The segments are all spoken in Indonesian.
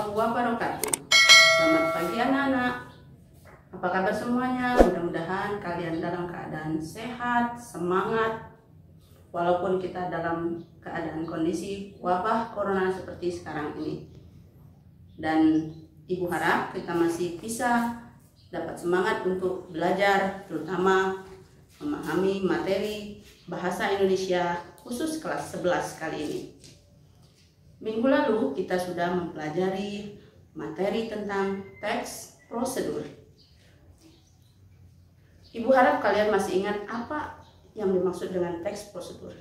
warahmatullahi wabarakatuh. Selamat pagi anak-anak. Apa kabar semuanya? Mudah-mudahan kalian dalam keadaan sehat, semangat, walaupun kita dalam keadaan kondisi wabah corona seperti sekarang ini. Dan Ibu harap kita masih bisa dapat semangat untuk belajar, terutama memahami materi bahasa Indonesia khusus kelas 11 kali ini. Minggu lalu kita sudah mempelajari materi tentang teks prosedur. Ibu harap kalian masih ingat apa yang dimaksud dengan teks prosedur.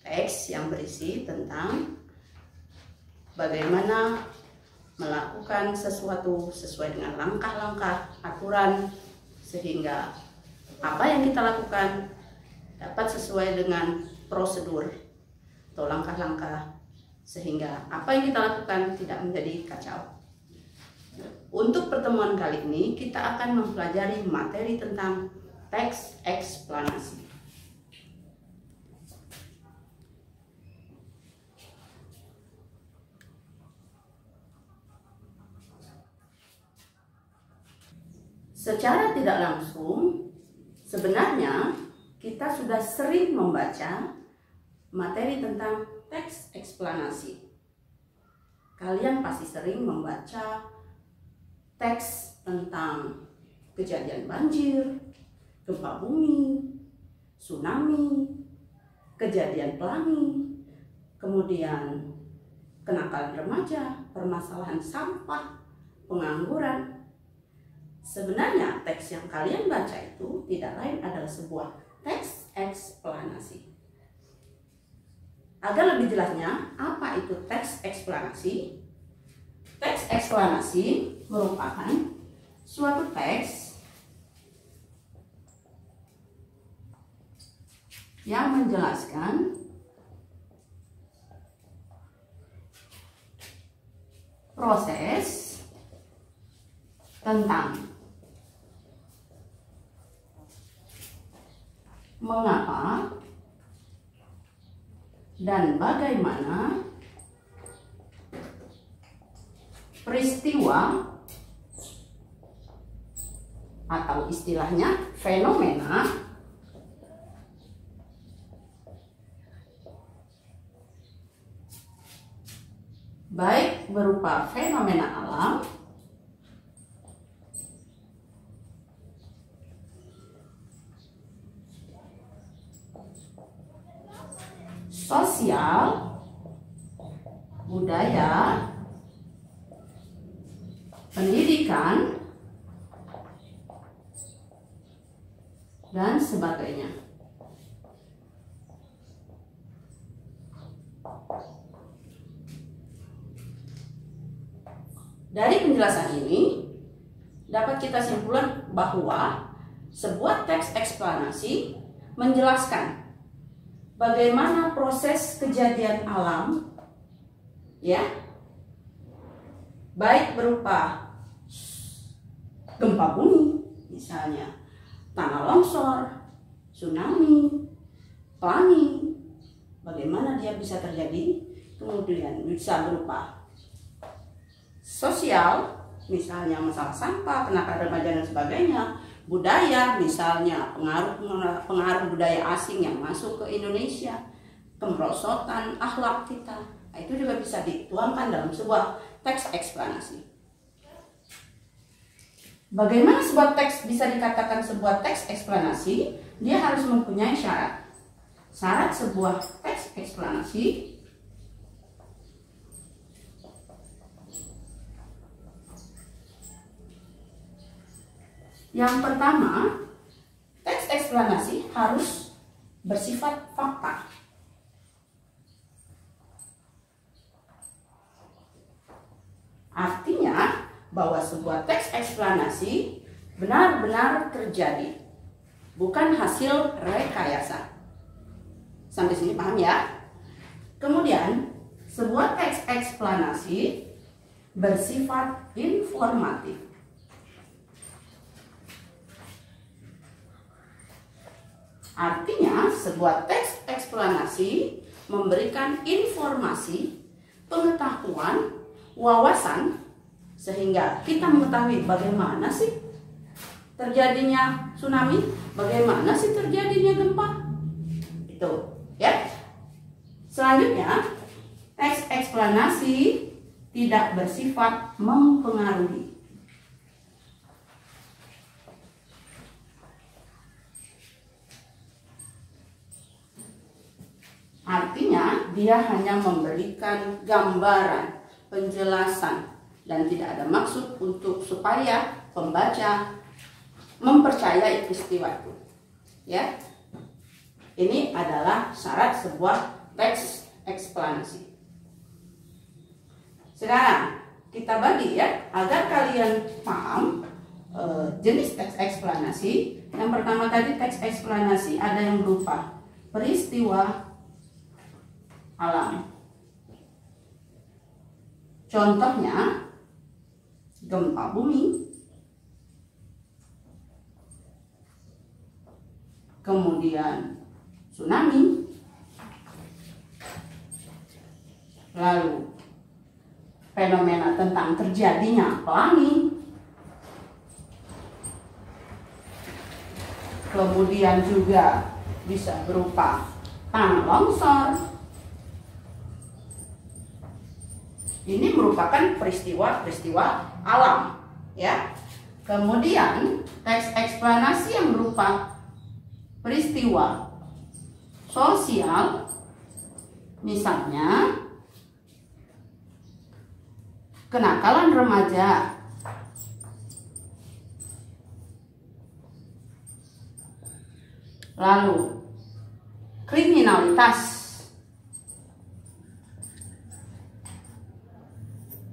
Teks yang berisi tentang bagaimana melakukan sesuatu sesuai dengan langkah-langkah aturan, sehingga apa yang kita lakukan dapat sesuai dengan prosedur atau langkah-langkah, sehingga apa yang kita lakukan tidak menjadi kacau. Untuk pertemuan kali ini kita akan mempelajari materi tentang teks eksplanasi. Secara tidak langsung, sebenarnya kita sudah sering membaca materi tentang teks eksplanasi. Kalian pasti sering membaca teks tentang kejadian banjir, gempa bumi, tsunami, kejadian pelangi, kemudian kenakalan remaja, permasalahan sampah, pengangguran. Sebenarnya teks yang kalian baca itu tidak lain adalah sebuah teks eksplanasi. Agar lebih jelasnya, apa itu teks eksplanasi? Teks eksplanasi merupakan suatu teks yang menjelaskan proses tentang mengapa dan bagaimana peristiwa atau istilahnya fenomena baik berupa fenomena alam sosial, budaya, pendidikan, dan sebagainya. Dari penjelasan ini dapat kita simpulkan bahwa sebuah teks eksplanasi menjelaskan bagaimana proses kejadian alam, ya, baik berupa gempa bumi, misalnya tanah longsor, tsunami, pelangi, bagaimana dia bisa terjadi, kemudian bisa berupa sosial, misalnya masalah sampah, kenakalan remaja dan sebagainya, budaya, misalnya pengaruh budaya asing yang masuk ke Indonesia, kemerosotan akhlak kita, itu juga bisa dituangkan dalam sebuah teks eksplanasi. Bagaimana sebuah teks bisa dikatakan sebuah teks eksplanasi? Dia harus mempunyai syarat. Syarat sebuah teks eksplanasi yang pertama, teks eksplanasi harus bersifat fakta. Artinya bahwa sebuah teks eksplanasi benar-benar terjadi, bukan hasil rekayasa. Sampai sini paham ya? Kemudian, sebuah teks eksplanasi bersifat informatif. Artinya, sebuah teks eksplanasi memberikan informasi, pengetahuan wawasan sehingga kita mengetahui bagaimana sih terjadinya tsunami, bagaimana sih terjadinya gempa. Itu ya. Selanjutnya, teks eksplanasi tidak bersifat mempengaruhi. Artinya, dia hanya memberikan gambaran, penjelasan, dan tidak ada maksud untuk supaya pembaca mempercayai peristiwa itu. Ya, ini adalah syarat sebuah teks eksplanasi. Sekarang kita bagi ya, agar kalian paham jenis teks eksplanasi. Yang pertama tadi teks eksplanasi ada yang berupa peristiwa alam. Contohnya gempa bumi, kemudian tsunami, lalu fenomena tentang terjadinya pelangi, kemudian juga bisa berupa tanah longsor. Ini merupakan peristiwa-peristiwa alam, ya. Kemudian teks eksplanasi yang berupa peristiwa sosial, misalnya kenakalan remaja, lalu kriminalitas,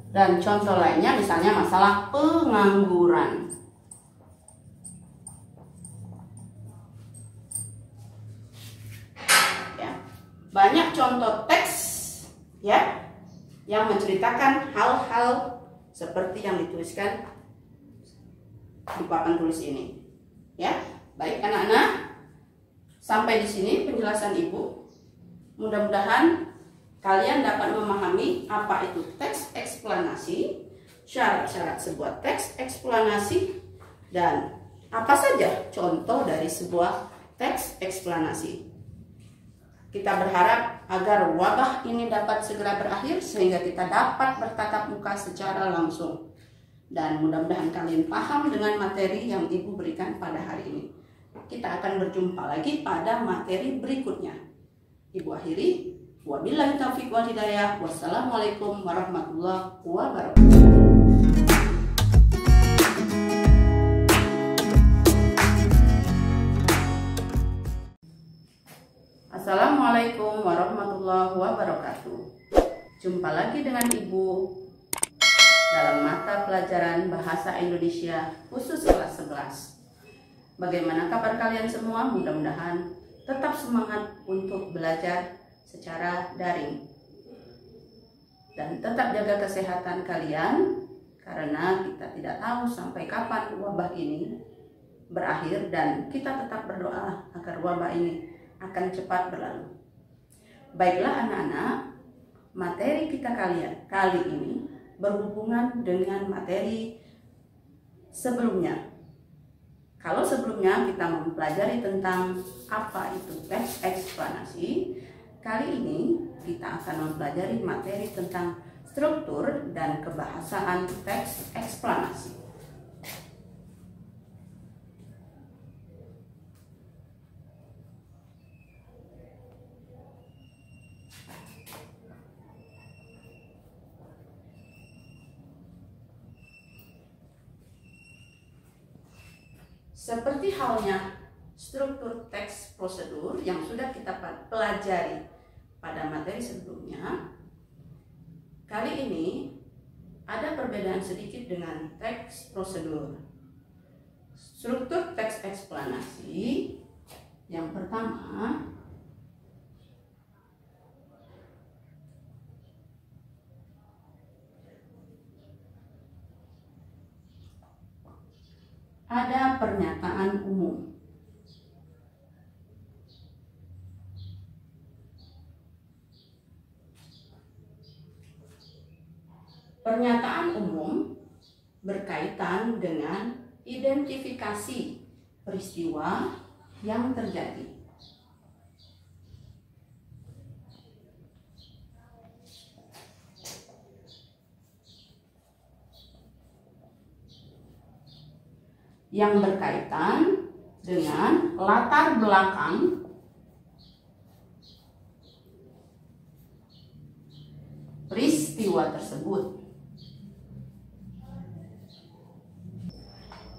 dan contoh lainnya misalnya masalah pengangguran. Ya, banyak contoh teks ya yang menceritakan hal-hal seperti yang dituliskan di papan tulis ini. Ya, baik anak-anak, sampai di sini penjelasan Ibu. Mudah-mudahan kalian dapat memahami apa itu teks eksplanasi, syarat-syarat sebuah teks eksplanasi, dan apa saja contoh dari sebuah teks eksplanasi. Kita berharap agar wabah ini dapat segera berakhir sehingga kita dapat bertatap muka secara langsung. Dan mudah-mudahan kalian paham dengan materi yang Ibu berikan pada hari ini. Kita akan berjumpa lagi pada materi berikutnya. Ibu akhiri. Wabillahi taufiq wal hidayah. Wassalamualaikum warahmatullahi wabarakatuh. Assalamualaikum warahmatullahi wabarakatuh. Jumpa lagi dengan Ibu dalam mata pelajaran Bahasa Indonesia khusus kelas 11. Bagaimana kabar kalian semua? Mudah-mudahan tetap semangat untuk belajar secara daring. Dan tetap jaga kesehatan kalian, karena kita tidak tahu sampai kapan wabah ini berakhir, dan kita tetap berdoa agar wabah ini akan cepat berlalu. Baiklah anak-anak, materi kita kali ini berhubungan dengan materi sebelumnya. Kalau sebelumnya kita mempelajari tentang apa itu teks eksplanasi, kali ini kita akan mempelajari materi tentang struktur dan kebahasaan teks eksplanasi. Seperti halnya struktur teks prosedur yang sudah kita pelajari pada materi sebelumnya, kali ini ada perbedaan sedikit dengan teks prosedur. Struktur teks eksplanasi yang pertama ada pernyataan umum. Pernyataan umum berkaitan dengan identifikasi peristiwa yang terjadi. Yang berkaitan dengan latar belakang peristiwa tersebut.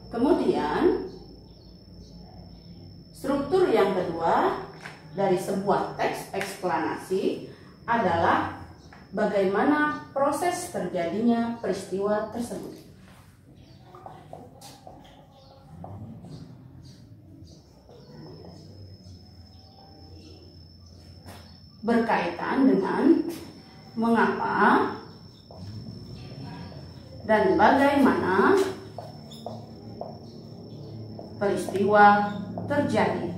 Kemudian, struktur yang kedua dari sebuah teks eksplanasi adalah bagaimana proses terjadinya peristiwa tersebut. Berkaitan dengan mengapa dan bagaimana peristiwa terjadi.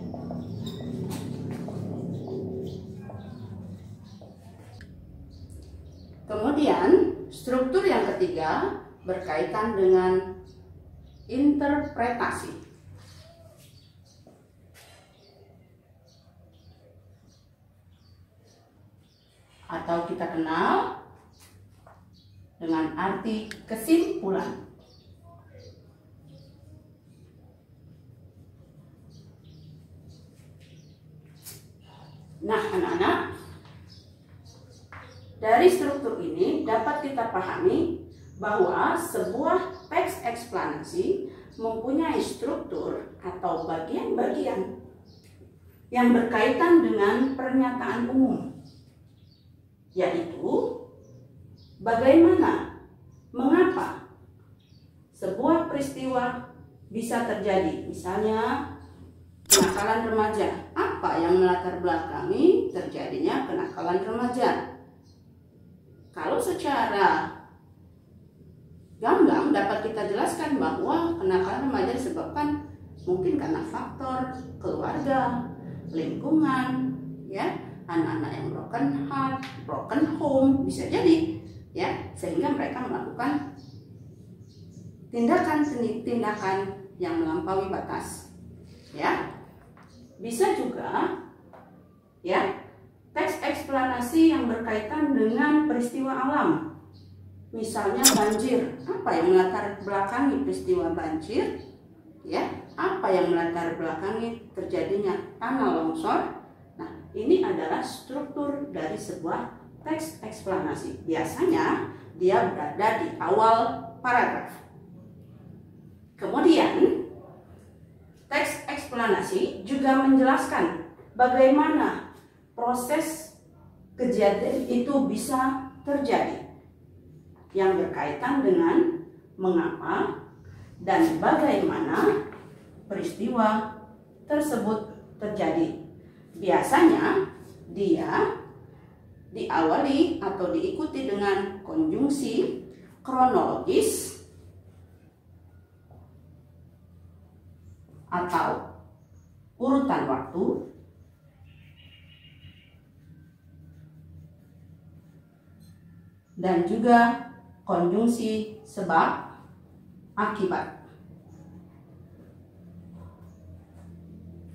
Kemudian, struktur yang ketiga berkaitan dengan interpretasi. Atau kita kenal dengan arti kesimpulan. Nah, anak-anak, dari struktur ini dapat kita pahami bahwa sebuah teks eksplanasi mempunyai struktur atau bagian-bagian yang berkaitan dengan pernyataan umum, yaitu bagaimana, mengapa sebuah peristiwa bisa terjadi. Misalnya kenakalan remaja, apa yang melatar belakangi terjadinya kenakalan remaja. Kalau secara gamblang dapat kita jelaskan bahwa kenakalan remaja disebabkan mungkin karena faktor keluarga, lingkungan, ya, anak-anak yang broken heart, broken home, bisa jadi, ya, sehingga mereka melakukan tindakan yang melampaui batas, ya. Bisa juga, ya, teks eksplanasi yang berkaitan dengan peristiwa alam. Misalnya banjir, apa yang melatar belakangi peristiwa banjir, ya, apa yang melatar belakangi terjadinya tanah longsor. Nah, ini adalah struktur dari sebuah teks eksplanasi. Biasanya dia berada di awal paragraf. Kemudian teks eksplanasi juga menjelaskan bagaimana proses kejadian itu bisa terjadi, yang berkaitan dengan mengapa dan bagaimana peristiwa tersebut terjadi. Biasanya dia diawali atau diikuti dengan konjungsi kronologis atau urutan waktu, dan juga konjungsi sebab akibat.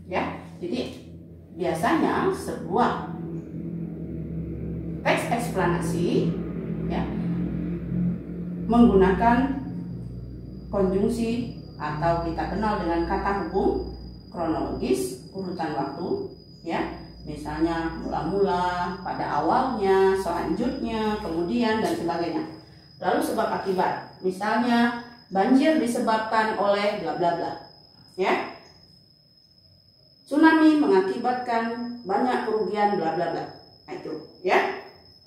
Ya, jadi biasanya sebuah teks eksplanasi, ya, menggunakan konjungsi atau kita kenal dengan kata hubung kronologis, urutan waktu, ya. Misalnya mula-mula, pada awalnya, selanjutnya, kemudian, dan sebagainya. Lalu sebab akibat, misalnya banjir disebabkan oleh bla bla bla, ya. Tsunami mengakibatkan banyak kerugian bla bla bla. Nah, itu, ya.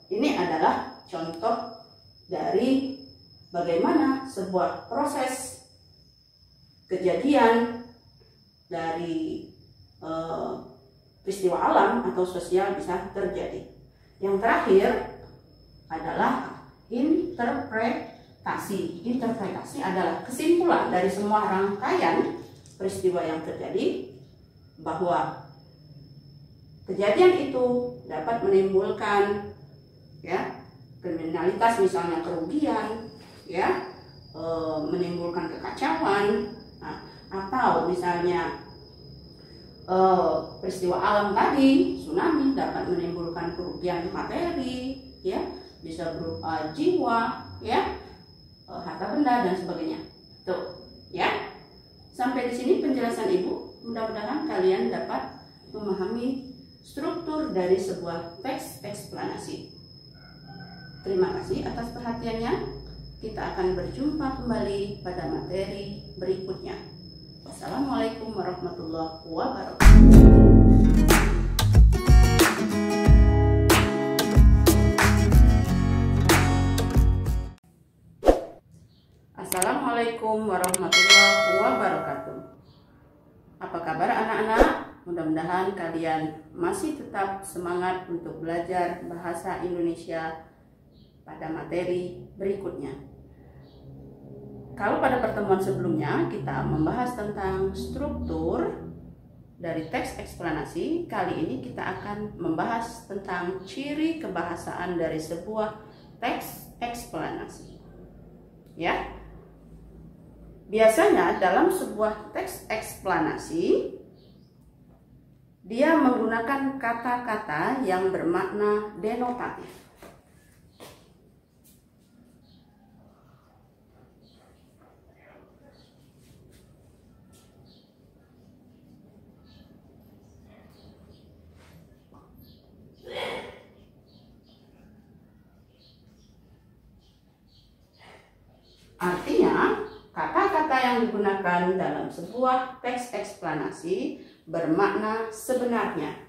Ini adalah contoh dari bagaimana sebuah proses kejadian dari peristiwa alam atau sosial bisa terjadi. Yang terakhir adalah interpretasi. Interpretasi adalah kesimpulan dari semua rangkaian peristiwa yang terjadi, bahwa kejadian itu dapat menimbulkan, ya, kriminalitas, misalnya kerugian, ya, menimbulkan kekacauan, atau misalnya peristiwa alam tadi, tsunami dapat menimbulkan kerugian materi, ya, bisa berupa jiwa, ya, harta benda dan sebagainya. Tuh, ya. Sampai di sini penjelasan Ibu. Mudah-mudahan kalian dapat memahami struktur dari sebuah teks eksplanasi. Terima kasih atas perhatiannya. Kita akan berjumpa kembali pada materi berikutnya. Wassalamualaikum warahmatullahi wabarakatuh. Assalamualaikum warahmatullahi wabarakatuh. Apa kabar anak-anak? Mudah-mudahan kalian masih tetap semangat untuk belajar bahasa Indonesia pada materi berikutnya. Kalau pada pertemuan sebelumnya kita membahas tentang struktur dari teks eksplanasi, kali ini kita akan membahas tentang ciri kebahasaan dari sebuah teks eksplanasi. Ya. Biasanya dalam sebuah teks eksplanasi dia menggunakan kata-kata yang bermakna denotatif. Artinya, kata-kata yang digunakan dalam sebuah teks eksplanasi bermakna sebenarnya.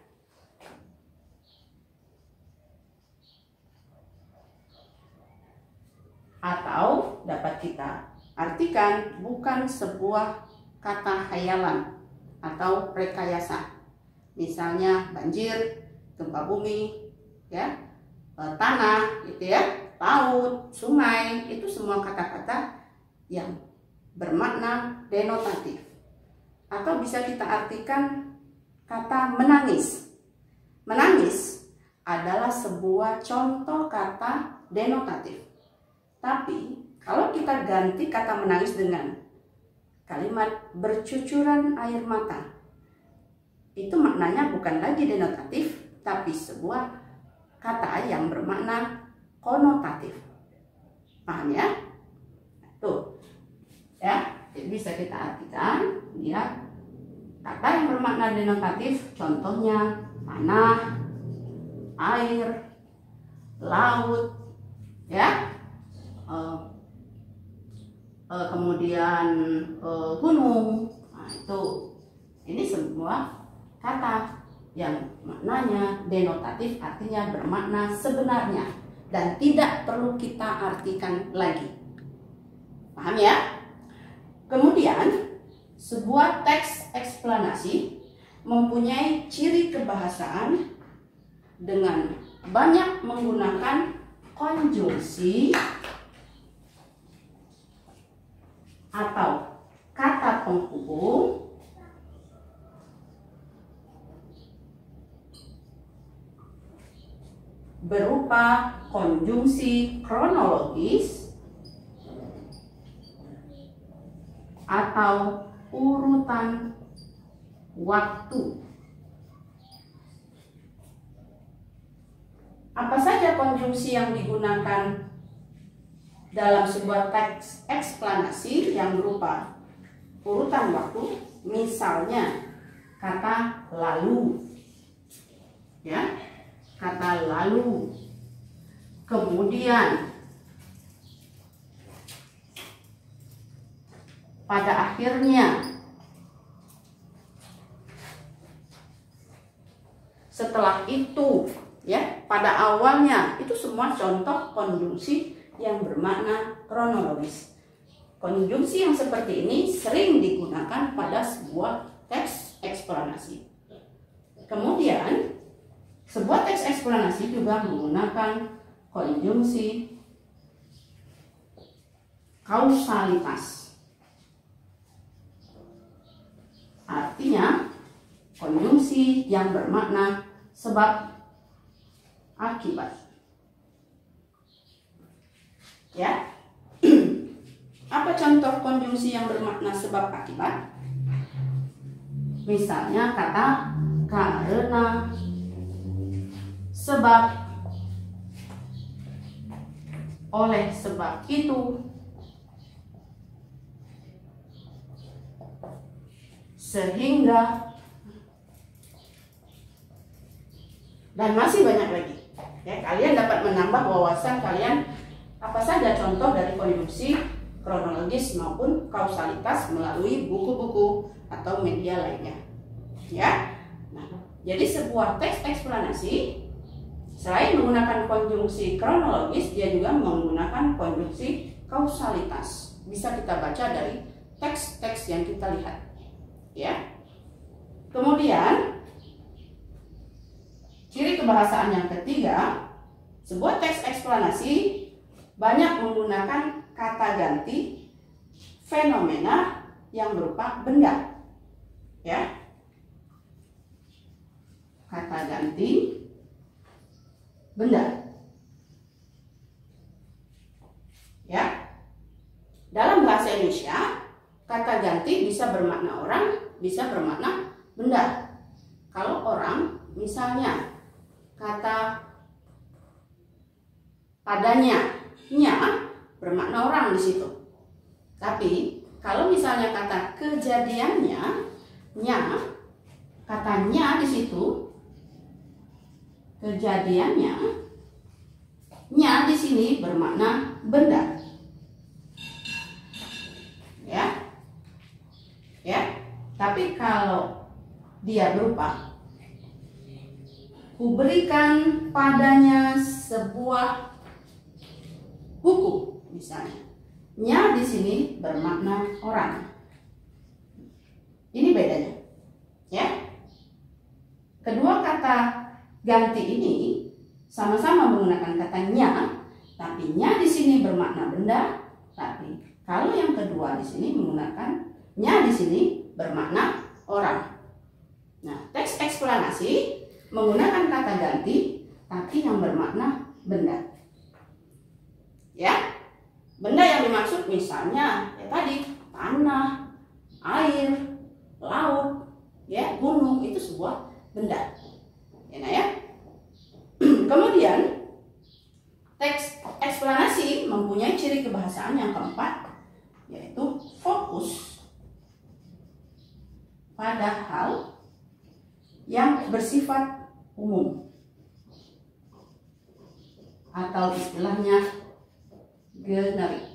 Atau dapat kita artikan bukan sebuah kata khayalan atau rekayasa. Misalnya banjir, gempa bumi, ya, tanah, gitu ya, laut, sungai, itu semua kata-kata yang bermakna denotatif. Atau bisa kita artikan kata menangis. Menangis adalah sebuah contoh kata denotatif. Tapi kalau kita ganti kata menangis dengan kalimat bercucuran air mata, itu maknanya bukan lagi denotatif, tapi sebuah kata yang bermakna konotatif. Paham ya? Tuh, ya, bisa kita artikan ya, kata yang bermakna denotatif, contohnya tanah, air, laut, ya, kemudian gunung. Nah, itu ini semua kata yang maknanya denotatif, artinya bermakna sebenarnya dan tidak perlu kita artikan lagi. Paham ya? Kemudian sebuah teks eksplanasi mempunyai ciri kebahasaan dengan banyak menggunakan konjungsi atau kata penghubung berupa konjungsi kronologis atau urutan waktu. Apa saja konjungsi yang digunakan dalam sebuah teks eksplanasi yang berupa urutan waktu? Misalnya kata lalu, ya, kata lalu, kemudian pada akhirnya, setelah itu, ya, pada awalnya. Itu semua contoh konjungsi yang bermakna kronologis. Konjungsi yang seperti ini sering digunakan pada sebuah teks eksplanasi. Kemudian sebuah teks eksplanasi juga menggunakan konjungsi kausalitas. Artinya konjungsi yang bermakna sebab akibat. Ya. Apa contoh konjungsi yang bermakna sebab akibat? Misalnya kata karena, sebab, oleh sebab itu, sehingga, dan masih banyak lagi. Ya, kalian dapat menambah wawasan kalian apa saja contoh dari konjungsi kronologis maupun kausalitas melalui buku-buku atau media lainnya. Ya. Nah, jadi sebuah teks eksplanasi selain menggunakan konjungsi kronologis, dia juga menggunakan konjungsi kausalitas. Bisa kita baca dari teks-teks yang kita lihat. Ya. Kemudian ciri kebahasaan yang ketiga, sebuah teks eksplanasi banyak menggunakan kata ganti fenomena yang berupa benda. Ya. Kata ganti benda. Ya. Dalam bahasa Indonesia, kata ganti bisa bermakna orang, bisa bermakna benda. Kalau orang, misalnya kata padanya, nya bermakna orang di situ. Tapi kalau misalnya kata kejadiannya, nya, katanya di situ, kejadiannya, nya di sini bermakna benda. Ya, tapi kalau dia berupa kuberikan padanya sebuah buku, misalnya, nya di sini bermakna orang. Ini bedanya, ya. Kedua kata ganti ini sama-sama menggunakan kata nya, tapi nya di sini bermakna benda, tapi kalau yang kedua di sini menggunakan nya di sini bermakna orang. Nah, teks eksplanasi menggunakan kata ganti tapi yang bermakna benda. Ya. Benda yang dimaksud misalnya ya tadi tanah, air, laut, ya, gunung, itu sebuah benda. Ya, nah ya. Kemudian teks eksplanasi mempunyai ciri kebahasaan yang keempat, yaitu fokus pada hal yang bersifat umum atau istilahnya generik.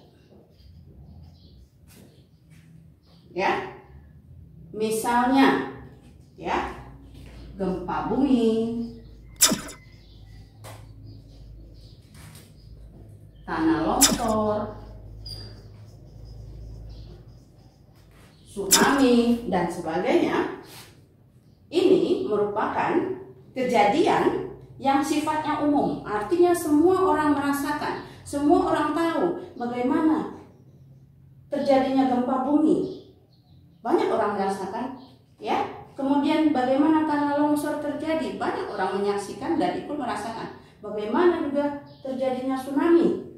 Ya, misalnya, ya, gempa bumi, tanah longsor, tsunami, dan sebagainya. Ini merupakan kejadian yang sifatnya umum, artinya semua orang merasakan, semua orang tahu bagaimana terjadinya gempa bumi. Banyak orang merasakan, ya. Kemudian bagaimana tanah longsor terjadi, banyak orang menyaksikan dan ikut merasakan. Bagaimana juga terjadinya tsunami,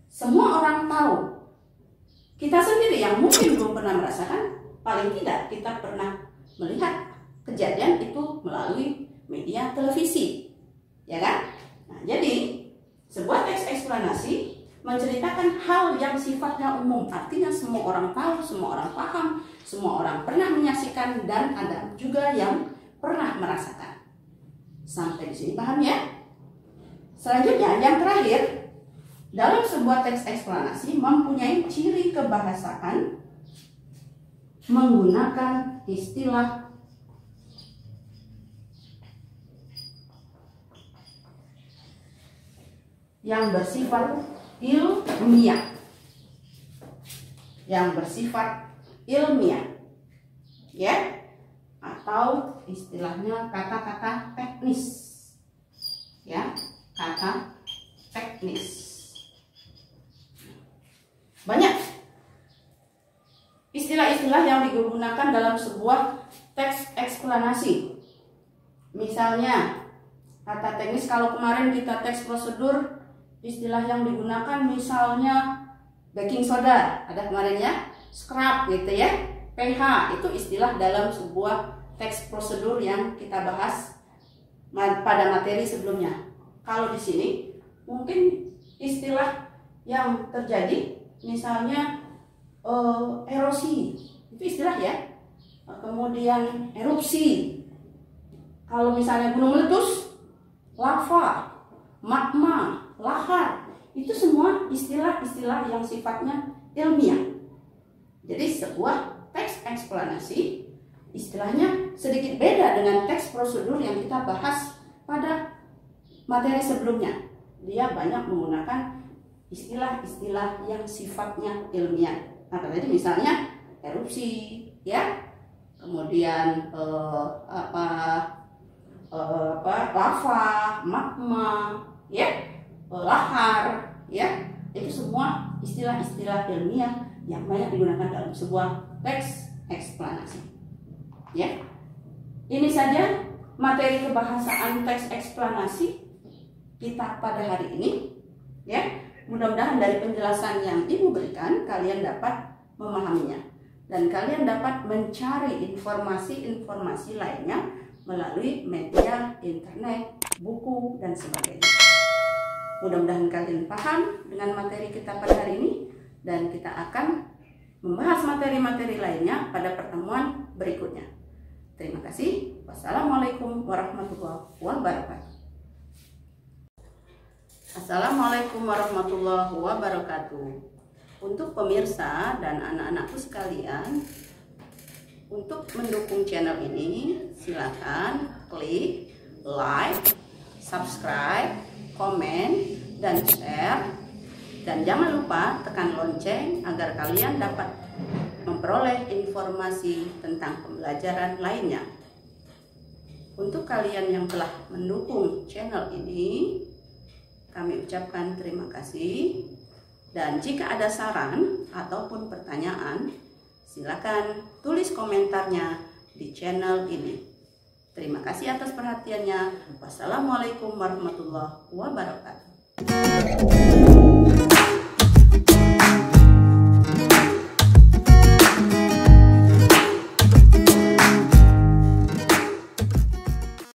semua orang tahu. Kita sendiri yang mungkin belum pernah merasakan, paling tidak kita pernah melihat kejadian itu melalui media televisi, ya kan? Nah, jadi sebuah teks eksplanasi menceritakan hal yang sifatnya umum, artinya semua orang tahu, semua orang paham, semua orang pernah menyaksikan, dan ada juga yang pernah merasakan. Sampai di sini paham ya? Selanjutnya, yang terakhir, dalam sebuah teks eksplanasi mempunyai ciri kebahasaan menggunakan istilah yang bersifat ilmiah. Yang bersifat ilmiah. Ya? Atau istilahnya kata-kata teknis. Ya, kata teknis. Banyak istilah-istilah yang digunakan dalam sebuah teks eksplanasi. Misalnya, kata teknis, kalau kemarin kita teks prosedur istilah yang digunakan misalnya baking soda, ada kemarin ya, scrub gitu ya, pH, itu istilah dalam sebuah teks prosedur yang kita bahas pada materi sebelumnya. Kalau di sini mungkin istilah yang terjadi misalnya erosi, itu istilah ya, kemudian erupsi. Kalau misalnya gunung meletus, lava, magma, lahar, itu semua istilah-istilah yang sifatnya ilmiah. Jadi sebuah teks eksplanasi istilahnya sedikit beda dengan teks prosedur yang kita bahas pada materi sebelumnya. Dia banyak menggunakan istilah-istilah yang sifatnya ilmiah. Nah, tadi misalnya erupsi, ya, kemudian lava, magma, ya, lahar, ya, itu semua istilah-istilah ilmiah yang banyak digunakan dalam sebuah teks eksplanasi. Ya, ini saja materi kebahasaan teks eksplanasi kita pada hari ini. Ya, mudah-mudahan dari penjelasan yang Ibu berikan kalian dapat memahaminya dan kalian dapat mencari informasi-informasi lainnya melalui media, internet, buku, dan sebagainya. Mudah-mudahan kalian paham dengan materi kita pada hari ini dan kita akan membahas materi-materi lainnya pada pertemuan berikutnya. Terima kasih. Wassalamualaikum warahmatullahi wabarakatuh. Assalamualaikum warahmatullahi wabarakatuh. Untuk pemirsa dan anak-anakku sekalian, untuk mendukung channel ini, silakan klik like, subscribe, komen, dan share. Dan jangan lupa tekan lonceng agar kalian dapat memperoleh informasi tentang pembelajaran lainnya. Untuk kalian yang telah mendukung channel ini, kami ucapkan terima kasih. Dan jika ada saran ataupun pertanyaan, silakan tulis komentarnya di channel ini. Terima kasih atas perhatiannya. Wassalamualaikum warahmatullahi wabarakatuh.